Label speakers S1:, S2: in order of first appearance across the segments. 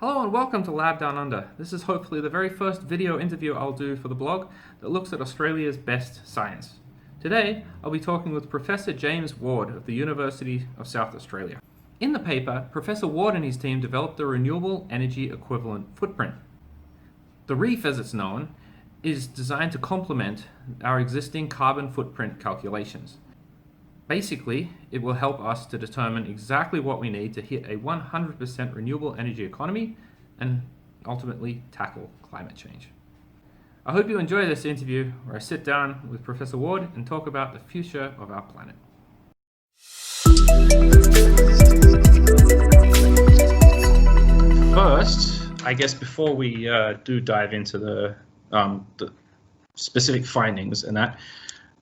S1: Hello and welcome to Lab Down Under. This is hopefully the very first video interview I'll do for the blog that looks at Australia's best science. Today, I'll be talking with Professor James Ward of the University of South Australia. In the paper, Professor Ward and his team developed the Renewable Energy Equivalent Footprint. The REEF, as it's known, is designed to complement our existing carbon footprint calculations. Basically, it will help us to determine exactly what we need to hit a 100% renewable energy economy and ultimately tackle climate change. I hope you enjoy this interview where I sit down with Professor Ward and talk about the future of our planet. First, I guess before we do dive into the specific findings and that,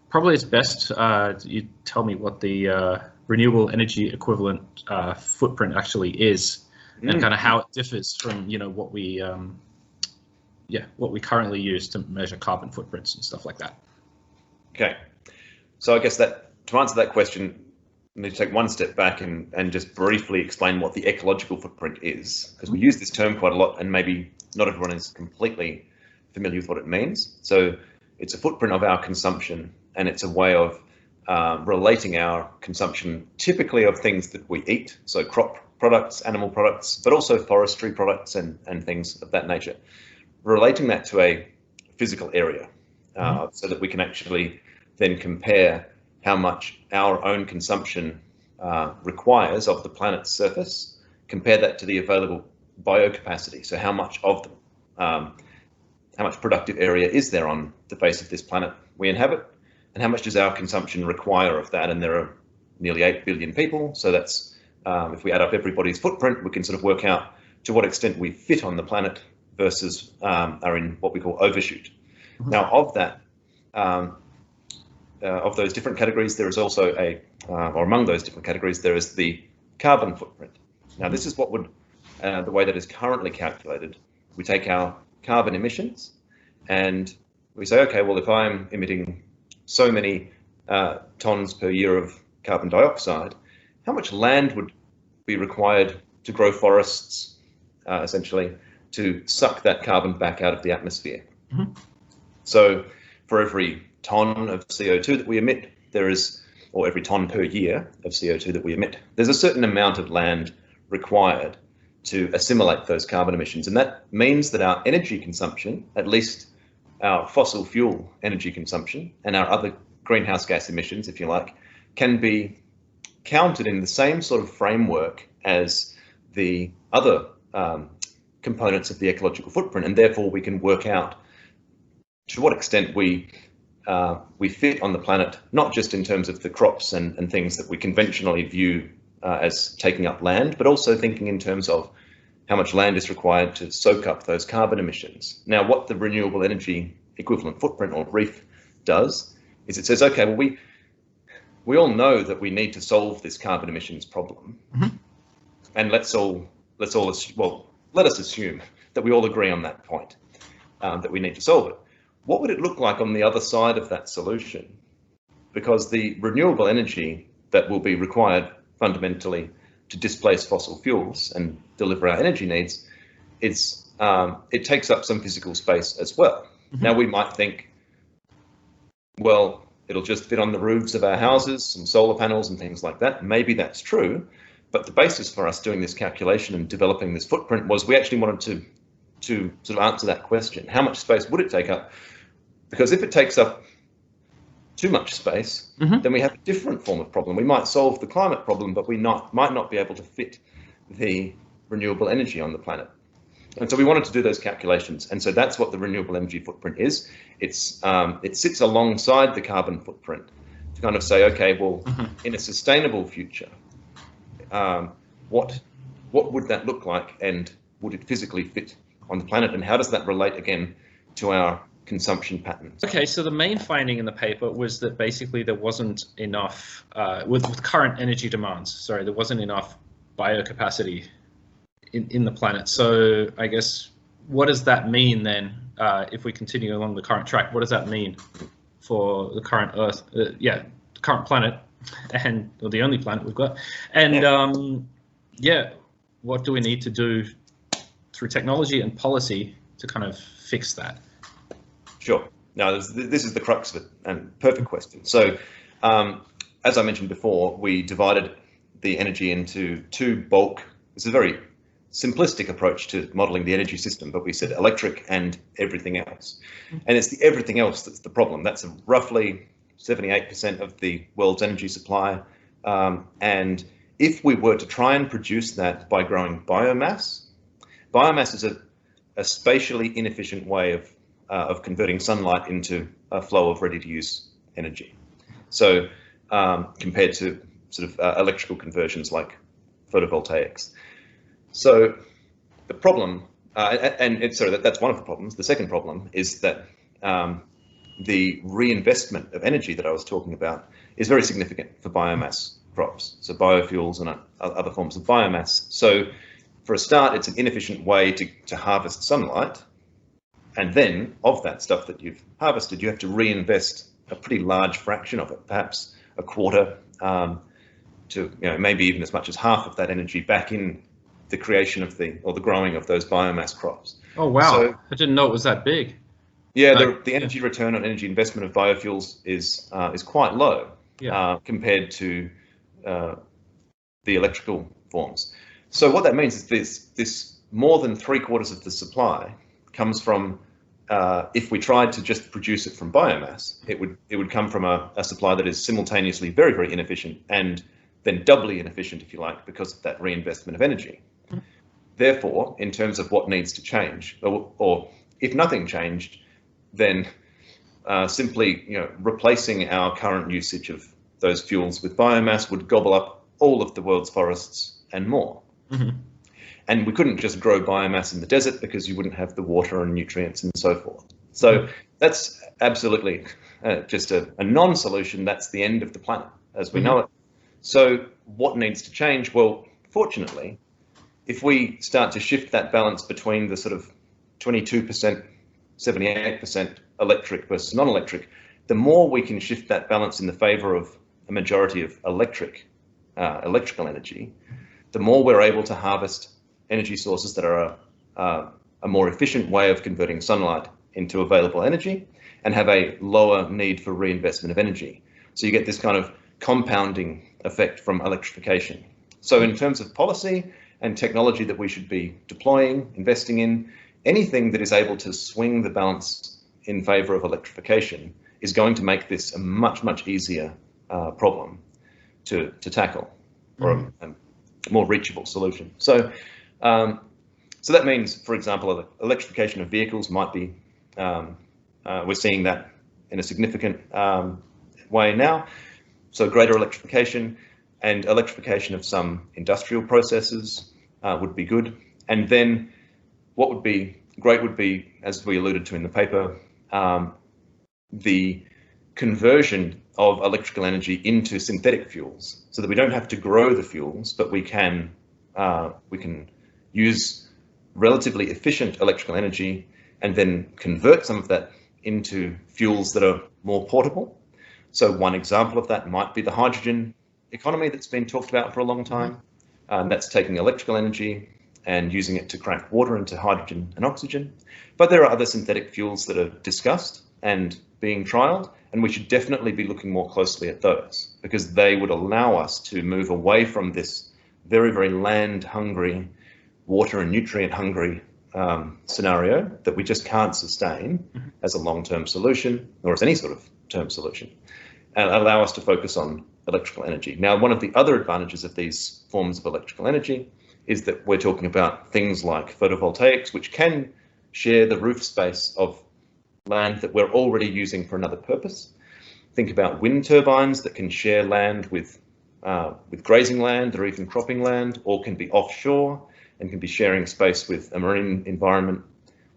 S1: probably it's best you tell me what the renewable energy equivalent footprint actually is, and kind of how it differs from what we currently use to measure carbon footprints and stuff like that.
S2: Okay, so I guess that to answer that question, I need to take one step back and just briefly explain what the ecological footprint is, because we use this term quite a lot and maybe not everyone is completely familiar with what it means. So it's a footprint of our consumption, and it's a way of relating our consumption typically of things that we eat, so crop products, animal products, but also forestry products and things of that nature, relating that to a physical area so that we can actually then compare how much our own consumption requires of the planet's surface, compare that to the available biocapacity, so how much of them, how much productive area is there on the face of this planet we inhabit, and how much does our consumption require of that? And there are nearly 8 billion people, so that's, if we add up everybody's footprint, we can sort of work out to what extent we fit on the planet versus are in what we call overshoot. Now, of that, of those different categories, there is also or among those different categories, there is the carbon footprint. Now, this is what would, the way that is currently calculated. We take our carbon emissions and we say, okay, well, if I'm emitting so many tons per year of carbon dioxide, how much land would be required to grow forests, essentially, to suck that carbon back out of the atmosphere? So for every ton of CO2 that we emit, there is, or every ton per year of CO2 that we emit, there's a certain amount of land required to assimilate those carbon emissions. And that means that our energy consumption, at least our fossil fuel energy consumption and our other greenhouse gas emissions, if you like, can be counted in the same sort of framework as the other components of the ecological footprint, and therefore we can work out to what extent we fit on the planet, not just in terms of the crops and things that we conventionally view as taking up land, but also thinking in terms of how much land is required to soak up those carbon emissions. Now, what the Renewable Energy Equivalent Footprint, or REEF, does is it says, okay, well, we all know that we need to solve this carbon emissions problem, and let us assume that we all agree on that point, that we need to solve it. What would it look like on the other side of that solution? Because the renewable energy that will be required fundamentally to displace fossil fuels and deliver our energy needs, it takes up some physical space as well. Now, we might think, well, it'll just fit on the roofs of our houses, some solar panels and things like that. Maybe that's true, but the basis for us doing this calculation and developing this footprint was we actually wanted to sort of answer that question. How much space would it take up? Because if it takes up too much space, then we have a different form of problem. We might solve the climate problem, but we might not be able to fit the renewable energy on the planet. And so we wanted to do those calculations. And so that's what the renewable energy footprint is. It sits alongside the carbon footprint to kind of say, okay, well, in a sustainable future, what would that look like, and would it physically fit on the planet, and how does that relate again to our consumption patterns?
S1: Okay, so the main finding in the paper was that basically there wasn't enough, with current energy demands, there wasn't enough biocapacity in the planet. So I guess, what does that mean then, if we continue along the current track? What does that mean for the current Earth, the current planet, or the only planet we've got? And what do we need to do through technology and policy to kind of fix that?
S2: Sure. Now, this is the crux of it, and perfect question. So, as I mentioned before, we divided the energy into two bulk. It's a very simplistic approach to modeling the energy system, but we said electric and everything else. And it's the everything else that's the problem. That's roughly 78% of the world's energy supply. And if we were to try and produce that by growing biomass is a spatially inefficient way of converting sunlight into a flow of ready-to-use energy. So compared to sort of electrical conversions like photovoltaics. So the problem, that's one of the problems. The second problem is that the reinvestment of energy that I was talking about is very significant for biomass crops, so biofuels and other forms of biomass. So for a start, it's an inefficient way to harvest sunlight. And then of that stuff that you've harvested, you have to reinvest a pretty large fraction of it, perhaps a quarter to maybe even as much as half of that energy back in the creation of the growing of those biomass crops.
S1: Oh, wow.
S2: So,
S1: I didn't know it was that big.
S2: Yeah, the energy return on energy investment of biofuels is quite low compared to the electrical forms. So what that means is this more than 3/4 of the supply comes from, if we tried to just produce it from biomass, it would come from a supply that is simultaneously very, very inefficient and then doubly inefficient, if you like, because of that reinvestment of energy. Therefore, in terms of what needs to change, or if nothing changed, then simply replacing our current usage of those fuels with biomass would gobble up all of the world's forests and more.
S1: Mm-hmm.
S2: And we couldn't just grow biomass in the desert because you wouldn't have the water and nutrients and so forth. So that's absolutely just a non-solution. That's the end of the planet as we know it. So what needs to change? Well, fortunately, if we start to shift that balance between the sort of 22%, 78% electric versus non-electric, the more we can shift that balance in the favor of a majority of electrical energy, the more we're able to harvest energy sources that are a more efficient way of converting sunlight into available energy and have a lower need for reinvestment of energy. So you get this kind of compounding effect from electrification. So in terms of policy and technology that we should be deploying, investing in, anything that is able to swing the balance in favor of electrification is going to make this a much, much easier problem to tackle, or a more reachable solution. So that means, for example, electrification of vehicles might be, we're seeing that in a significant way now. So greater electrification and electrification of some industrial processes would be good. And then what would be great would be, as we alluded to in the paper, the conversion of electrical energy into synthetic fuels, so that we don't have to grow the fuels, but we can use relatively efficient electrical energy and then convert some of that into fuels that are more portable. So one example of that might be the hydrogen economy that's been talked about for a long time. That's taking electrical energy and using it to crack water into hydrogen and oxygen. But there are other synthetic fuels that are discussed and being trialled, and we should definitely be looking more closely at those, because they would allow us to move away from this very, very land-hungry, water and nutrient-hungry scenario that we just can't sustain as a long-term solution, or as any sort of term solution, and allow us to focus on electrical energy. Now, one of the other advantages of these forms of electrical energy is that we're talking about things like photovoltaics, which can share the roof space of land that we're already using for another purpose. Think about wind turbines that can share land with grazing land or even cropping land, or can be offshore and can be sharing space with a marine environment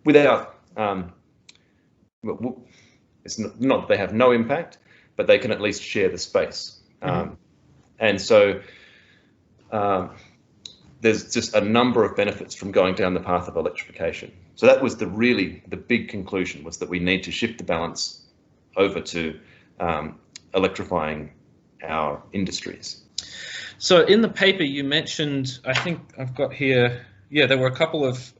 S2: without, it's not that they have no impact, but they can at least share the space. And so there's just a number of benefits from going down the path of electrification. So that was the big conclusion, was that we need to shift the balance over to electrifying our industries.
S1: So in the paper you mentioned, I think I've got here, there were a couple of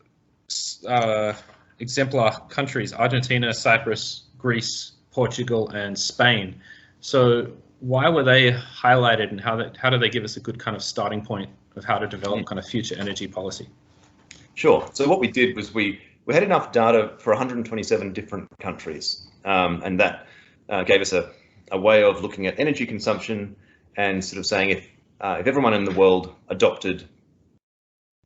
S1: exemplar countries: Argentina, Cyprus, Greece, Portugal, and Spain. So why were they highlighted, and how do they give us a good kind of starting point of how to develop kind of future energy policy?
S2: Sure. So what we did was we had enough data for 127 different countries, and that gave us a way of looking at energy consumption and sort of saying if everyone in the world adopted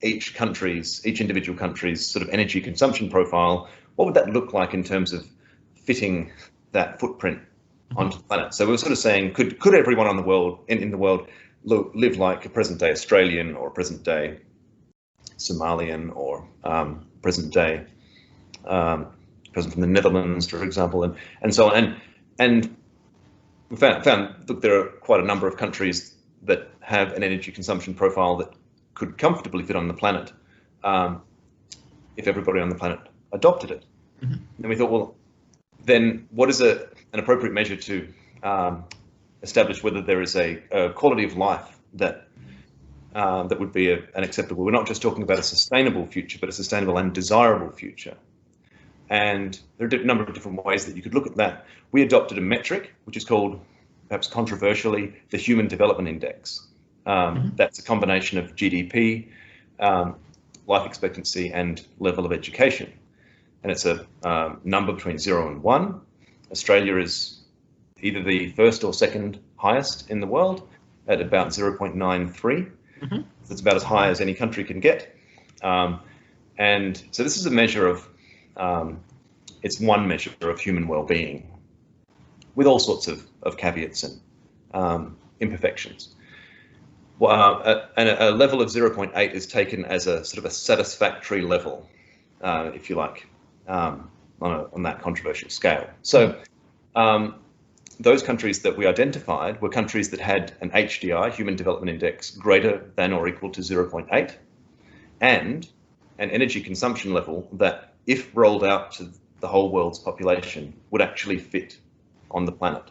S2: each individual country's sort of energy consumption profile, what would that look like in terms of fitting that footprint onto the planet? So we were sort of saying, could everyone in the world live like a present day Australian or a present day Somalian or present day person from the Netherlands, for example, and so on. And we found look, there are quite a number of countries that have an energy consumption profile that could comfortably fit on the planet if everybody on the planet adopted it. Mm-hmm. And we thought, well, then what is an appropriate measure to establish whether there is a quality of life that would be an acceptable. We're not just talking about a sustainable future, but a sustainable and desirable future. And there are a number of different ways that you could look at that. We adopted a metric, which is called, perhaps controversially, the Human Development Index. That's a combination of GDP, life expectancy, and level of education. And it's a number between 0 and 1. Australia is either the first or second highest in the world at about 0.93. Mm-hmm. That's about as high as any country can get. And so this is a measure of, it's one measure of human well-being with all sorts of caveats and imperfections. And a level of 0.8 is taken as a sort of a satisfactory level, if you like, on that controversial scale. So those countries that we identified were countries that had an HDI, Human Development Index, greater than or equal to 0.8, and an energy consumption level that, if rolled out to the whole world's population, would actually fit on the planet.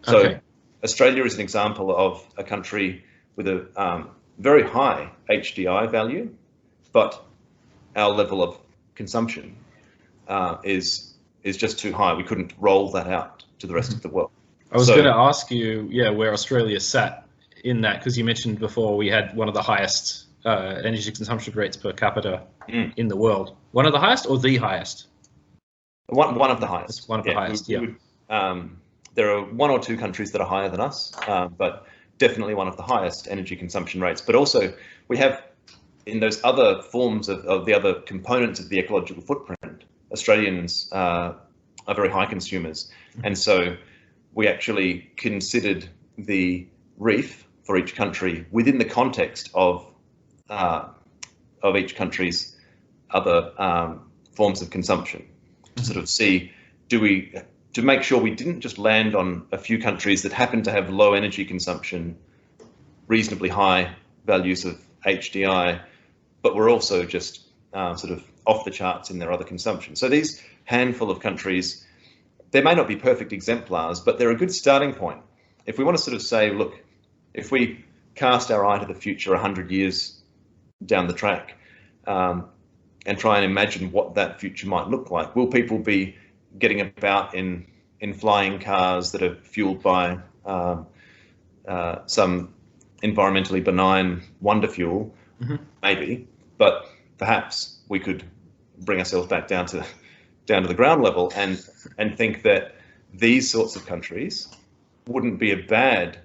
S2: So okay. Australia is an example of a country with a very high HDI value, but our level of consumption is just too high. We couldn't roll that out to the rest of the world.
S1: I was going to ask you, where Australia sat in that, because you mentioned before we had one of the highest energy consumption rates per capita in the world. One of the highest or the highest?
S2: One of the highest.
S1: It's one of the highest,
S2: there are one or two countries that are higher than us, but definitely one of the highest energy consumption rates. But also we have, in those other forms of the other components of the ecological footprint, Australians are very high consumers. And so we actually considered the REEF for each country within the context of each country's other forms of consumption, to sort of see, to make sure we didn't just land on a few countries that happen to have low energy consumption, reasonably high values of HDI, but we're also just sort of off the charts in their other consumption. So these handful of countries, they may not be perfect exemplars, but they're a good starting point. If we want to sort of say, look, if we cast our eye to the future 100 years down the track and try and imagine what that future might look like, will people be getting about in flying cars that are fueled by some environmentally benign wonder fuel? Mm-hmm. Maybe, but perhaps we could bring ourselves back down to the ground level and think that these sorts of countries wouldn't be a bad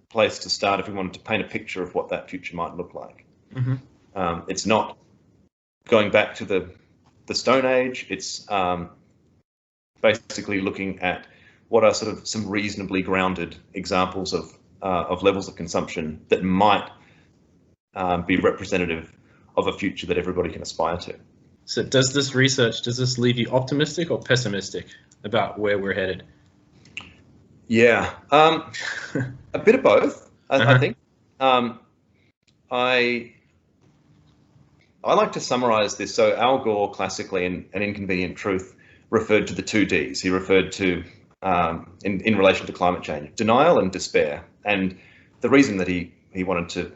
S2: place to start if we wanted to paint a picture of what that future might look like. Mm-hmm. It's not going back to the Stone Age. It's basically looking at what are sort of some reasonably grounded examples of levels of consumption that might be representative of a future that everybody can aspire to.
S1: So does this leave you optimistic or pessimistic about where we're headed?
S2: Yeah, a bit of both, I think. I like to summarize this. So Al Gore, classically, in An Inconvenient Truth, referred to the 2 Ds. He referred to, in relation to climate change, denial and despair. And the reason that he wanted to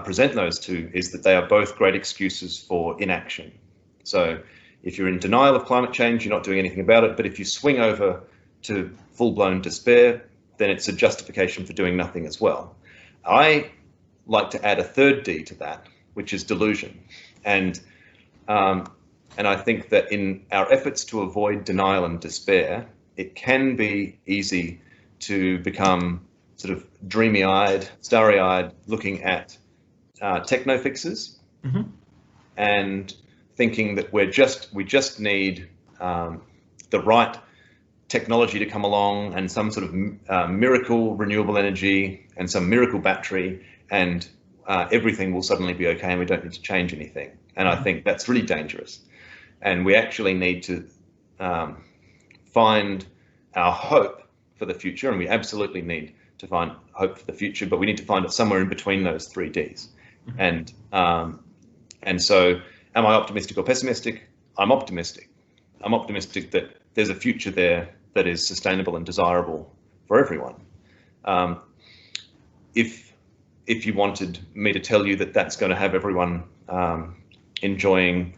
S2: present those two is that they are both great excuses for inaction. So if you're in denial of climate change, you're not doing anything about it. But if you swing over to full-blown despair, then it's a justification for doing nothing as well. I like to add a third D to that, which is delusion. And I think that in our efforts to avoid denial and despair, it can be easy to become sort of dreamy-eyed, starry-eyed, looking at techno fixes, and thinking that we just need the right technology to come along and some sort of miracle renewable energy and some miracle battery, and everything will suddenly be okay and we don't need to change anything. And I think that's really dangerous. And we actually need to find our hope for the future, and we absolutely need to find hope for the future, but we need to find it somewhere in between those three Ds. And so, am I optimistic or pessimistic? I'm optimistic. I'm optimistic that there's a future there that is sustainable and desirable for everyone. If you wanted me to tell you that that's going to have everyone enjoying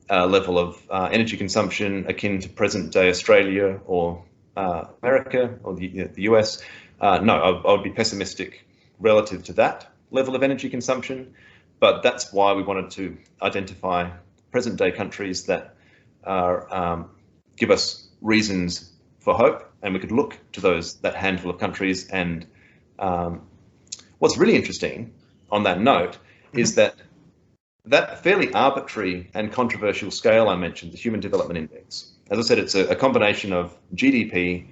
S2: a level of energy consumption akin to present-day Australia or America or the US, no, I would be pessimistic relative to that level of energy consumption. But that's why we wanted to identify present-day countries that are, give us reasons for hope, and we could look to that handful of countries. And what's really interesting on that note is that fairly arbitrary and controversial scale I mentioned, the Human Development Index. As I said, it's a combination of GDP,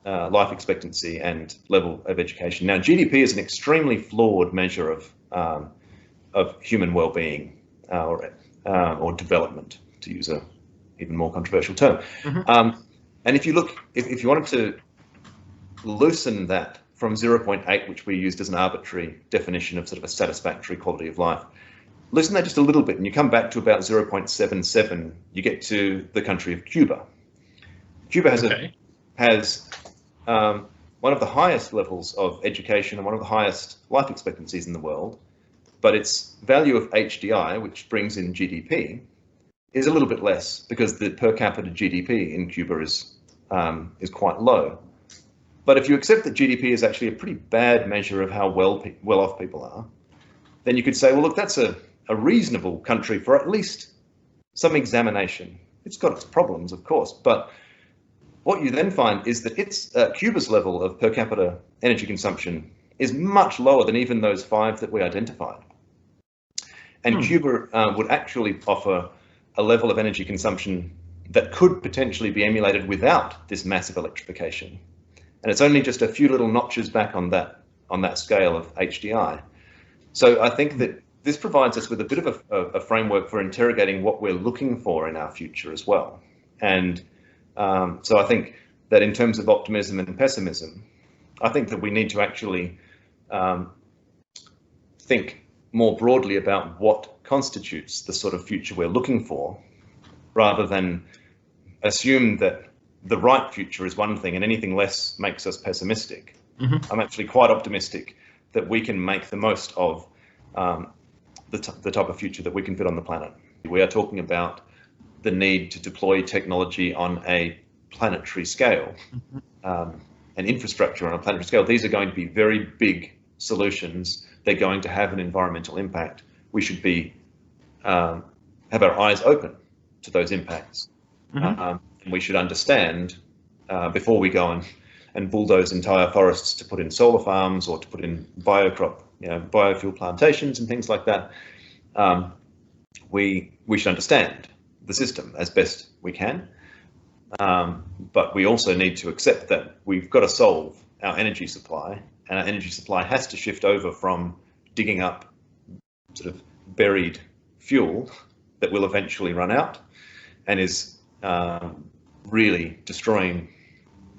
S2: life expectancy, and level of education. Now, GDP is an extremely flawed measure of human well-being or development, to use a even more controversial term. And if you look, if you wanted to loosen that from 0.8, which we used as an arbitrary definition of sort of a satisfactory quality of life, loosen that just a little bit, and you come back to about 0.77, you get to the country of Cuba. Cuba has one of the highest levels of education and one of the highest life expectancies in the world, but its value of HDI, which brings in GDP, is a little bit less because the per capita GDP in Cuba is quite low. But if you accept that GDP is actually a pretty bad measure of how well off people are, then you could say, well, look, that's a reasonable country for at least some examination. It's got its problems, of course, but what you then find is that Cuba's level of per capita energy consumption is much lower than even those 5 that we identified. And Cuba would actually offer a level of energy consumption that could potentially be emulated without this massive electrification. And it's only just a few little notches back on that scale of HDI. So I think that this provides us with a bit of a framework for interrogating what we're looking for in our future as well. And so I think that in terms of optimism and pessimism, I think that we need to actually think more broadly about what constitutes the sort of future we're looking for, rather than assume that the right future is one thing and anything less makes us pessimistic. I'm actually quite optimistic that we can make the most of the type of future that we can fit on the planet. We are talking about the need to deploy technology on a planetary scale and infrastructure on a planetary scale. These are going to be very big solutions. They're going to have an environmental impact. We should be have our eyes open to those impacts. And we should understand before we go and bulldoze entire forests to put in solar farms or to put in biofuel plantations and things like that. We should understand the system as best we can, but we also need to accept that we've got to solve our energy supply, and our energy supply has to shift over from digging up sort of buried fuel that will eventually run out and is really destroying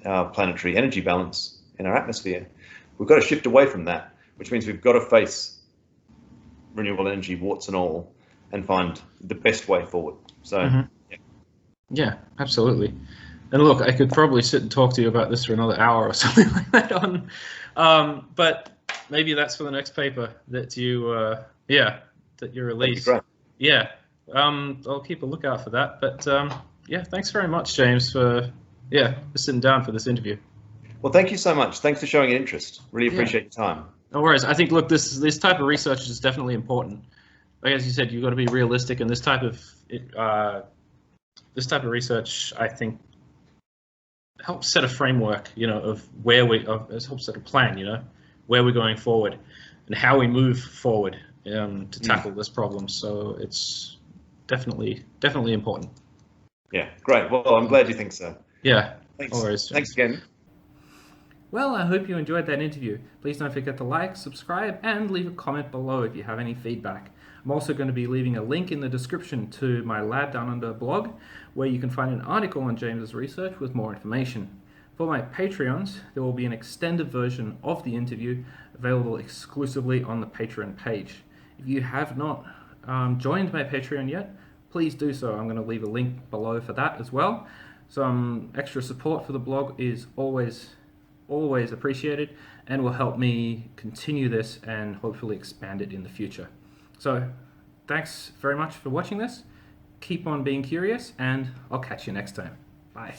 S2: our planetary energy balance in our atmosphere. We've got to shift away from that, which means we've got to face renewable energy, warts and all, and find the best way forward. So,
S1: yeah, absolutely. And look, I could probably sit and talk to you about this for another hour or something like that but maybe that's for the next paper that you, that you release.
S2: That'd be great.
S1: Yeah, I'll keep a lookout for that. But yeah, thanks very much, James, for sitting down for this interview.
S2: Well, thank you so much. Thanks for showing an interest. Really appreciate your time.
S1: No worries. I think, look, this type of research is definitely important. Like as you said, you've got to be realistic, and this type of research, I think, helps set a framework, of where helps set a plan, where we're going forward, and how we move forward to tackle this problem. So it's definitely important.
S2: Yeah, great. Well, I'm glad you think so.
S1: Yeah.
S2: Thanks.
S1: No worries.
S2: Thanks again.
S1: Well, I hope you enjoyed that interview. Please don't forget to like, subscribe, and leave a comment below if you have any feedback. I'm also going to be leaving a link in the description to my Lab Down Under blog, where you can find an article on James's research with more information. For my Patreons, there will be an extended version of the interview available exclusively on the Patreon page. If you have not joined my Patreon yet, please do so. I'm going to leave a link below for that as well. Some extra support for the blog is always appreciated and will help me continue this and hopefully expand it in the future. So thanks very much for watching this. Keep on being curious, and I'll catch you next time. Bye.